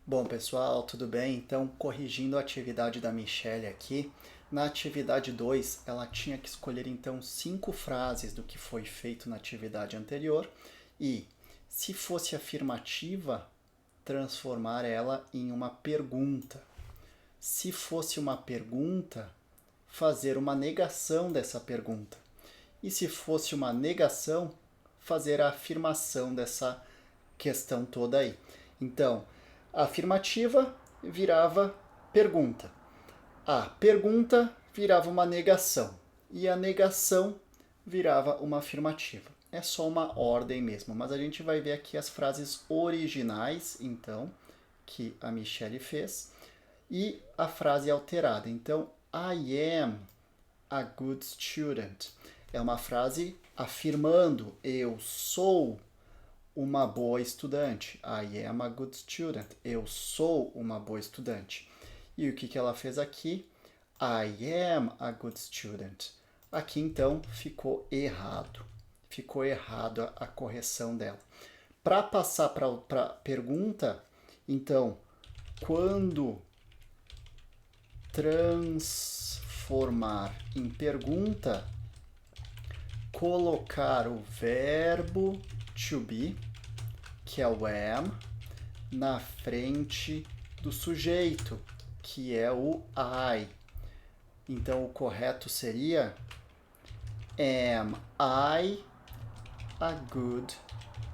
Bom, pessoal, tudo bem? Então, corrigindo a atividade da Michelle aqui, na atividade 2, ela tinha que escolher então 5 frases do que foi feito na atividade anterior e, se fosse afirmativa, transformar ela em uma pergunta. Se fosse uma pergunta, fazer uma negação dessa pergunta. E se fosse uma negação, fazer a afirmação dessa questão toda aí. Então, a afirmativa virava pergunta. A pergunta virava uma negação. E a negação virava uma afirmativa. É só uma ordem mesmo, mas a gente vai ver aqui as frases originais, então, que a Michelle fez, e a frase alterada. Então, I am a good student. É uma frase afirmando eu sou uma boa estudante. I am a good student. Eu sou uma boa estudante. E o que ela fez aqui? I am a good student. Aqui então ficou errado. Ficou errado a correção dela. Para passar para a pergunta, então, quando transformar em pergunta, colocar o verbo to be, que é o am, na frente do sujeito, que é o I. Então o correto seria Am I a good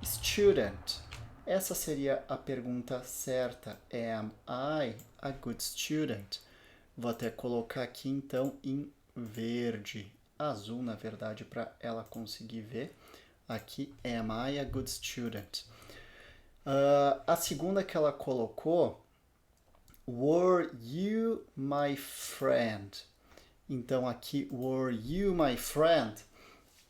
student? Essa seria a pergunta certa. Am I a good student? Vou até colocar aqui então em verde, azul na verdade, para ela conseguir ver. Aqui, am I a good student? A segunda que ela colocou, were you my friend? Então aqui, were you my friend?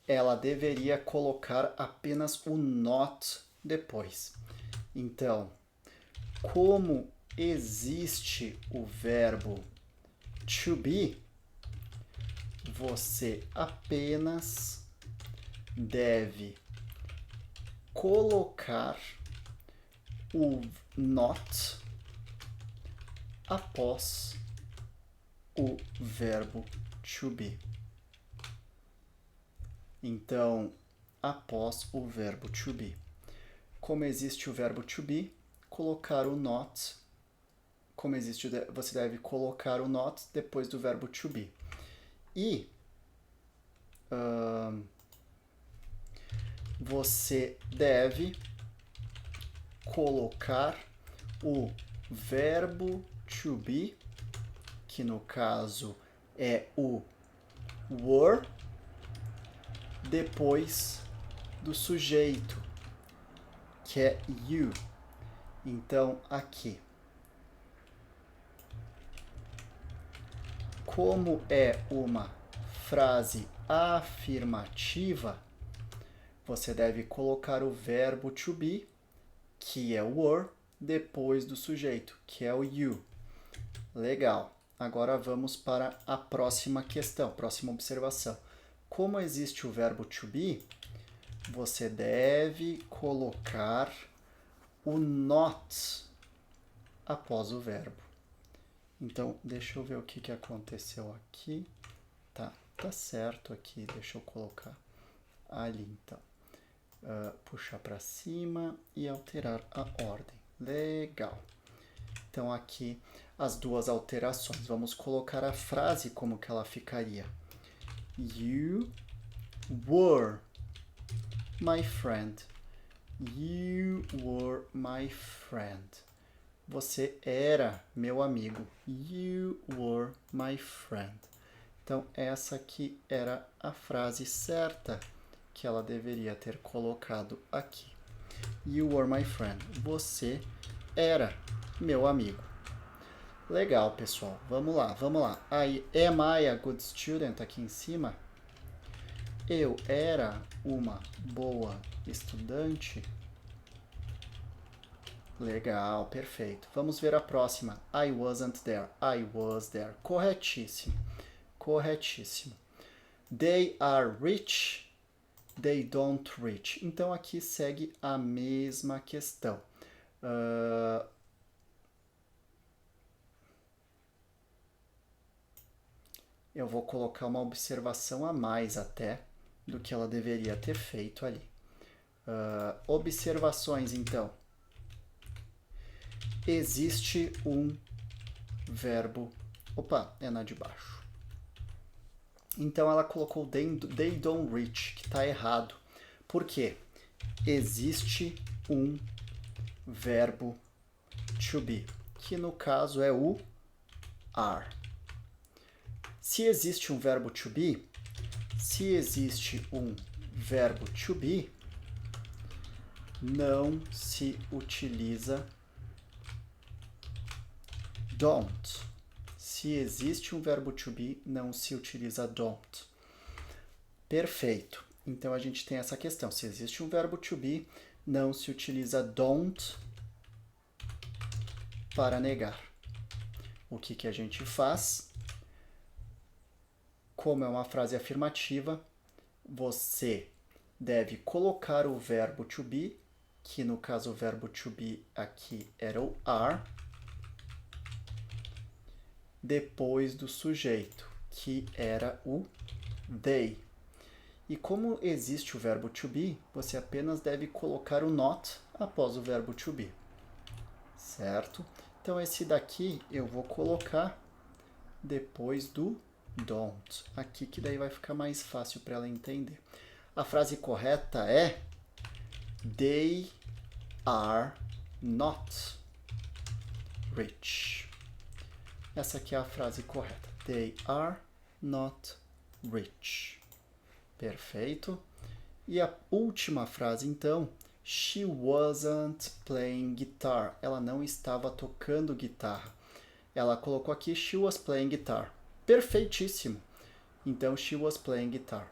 Ela deveria colocar apenas o not depois. Então, como existe o verbo to be, você apenas deve colocar o not após o verbo to be. Então, após o verbo to be. Como existe o verbo to be, colocar o not. Como existe, você deve colocar o not depois do verbo to be. E você deve colocar o verbo to be, que no caso é o were, depois do sujeito, que é you. Então, aqui. Como é uma frase afirmativa, você deve colocar o verbo to be, que é o were, depois do sujeito, que é o you. Legal. Agora vamos para a próxima questão, próxima observação. Como existe o verbo to be, você deve colocar o not após o verbo. Então, deixa eu ver o que aconteceu aqui. Tá certo aqui, deixa eu colocar ali então. Puxar para cima e alterar a ordem. Legal. Então aqui as duas alterações. Vamos colocar a frase como que ela ficaria. You were my friend. You were my friend. Você era meu amigo. You were my friend. Então, essa aqui era a frase certa que ela deveria ter colocado aqui. You were my friend. Você era meu amigo. Legal, pessoal. Vamos lá. Aí, am I a good student aqui em cima? Eu era uma boa estudante? Legal, perfeito. Vamos ver a próxima. I wasn't there. I was there. Corretíssimo. They are rich. They don't reach. Então aqui segue a mesma questão. eu vou colocar uma observação a mais até do que ela deveria ter feito ali. Observações, então. Existe um verbo... Opa, é na de baixo. Então, ela colocou they don't reach, que está errado. Por quê? Existe um verbo to be, que no caso é o are. Se existe um verbo to be, não se utiliza don't. Se existe um verbo to be, não se utiliza don't. Perfeito. Então, a gente tem essa questão. Se existe um verbo to be, não se utiliza don't para negar. O que a gente faz? Como é uma frase afirmativa, você deve colocar o verbo to be, que no caso o verbo to be aqui era o are, depois do sujeito, que era o they. E como existe o verbo to be, você apenas deve colocar o not após o verbo to be. Certo? Então, esse daqui eu vou colocar depois do don't. Aqui que daí vai ficar mais fácil para ela entender. A frase correta é they are not rich. Essa aqui é a frase correta. They are not rich. Perfeito. E a última frase, então, she wasn't playing guitar. Ela não estava tocando guitarra. Ela colocou aqui she was playing guitar. Perfeitíssimo. Então, she was playing guitar.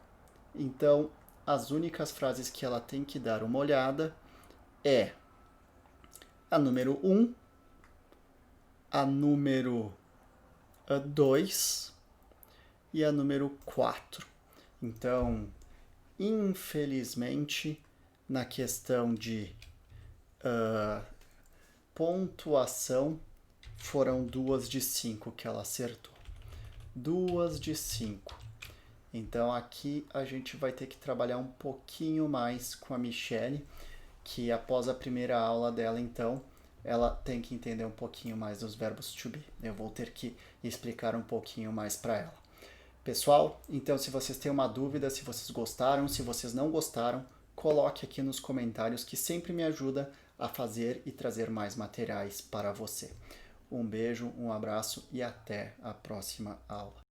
Então, as únicas frases que ela tem que dar uma olhada é a número 1, a número 2 e a número 4. Então, infelizmente, na questão de pontuação, foram 2 de 5 que ela acertou. 2 de 5. Então, aqui a gente vai ter que trabalhar um pouquinho mais com a Michelle, que após a primeira aula dela, então, ela tem que entender um pouquinho mais dos verbos to be. Eu vou ter que explicar um pouquinho mais para ela. Pessoal, então se vocês têm uma dúvida, se vocês gostaram, se vocês não gostaram, coloque aqui nos comentários que sempre me ajuda a fazer e trazer mais materiais para você. Um beijo, um abraço e até a próxima aula.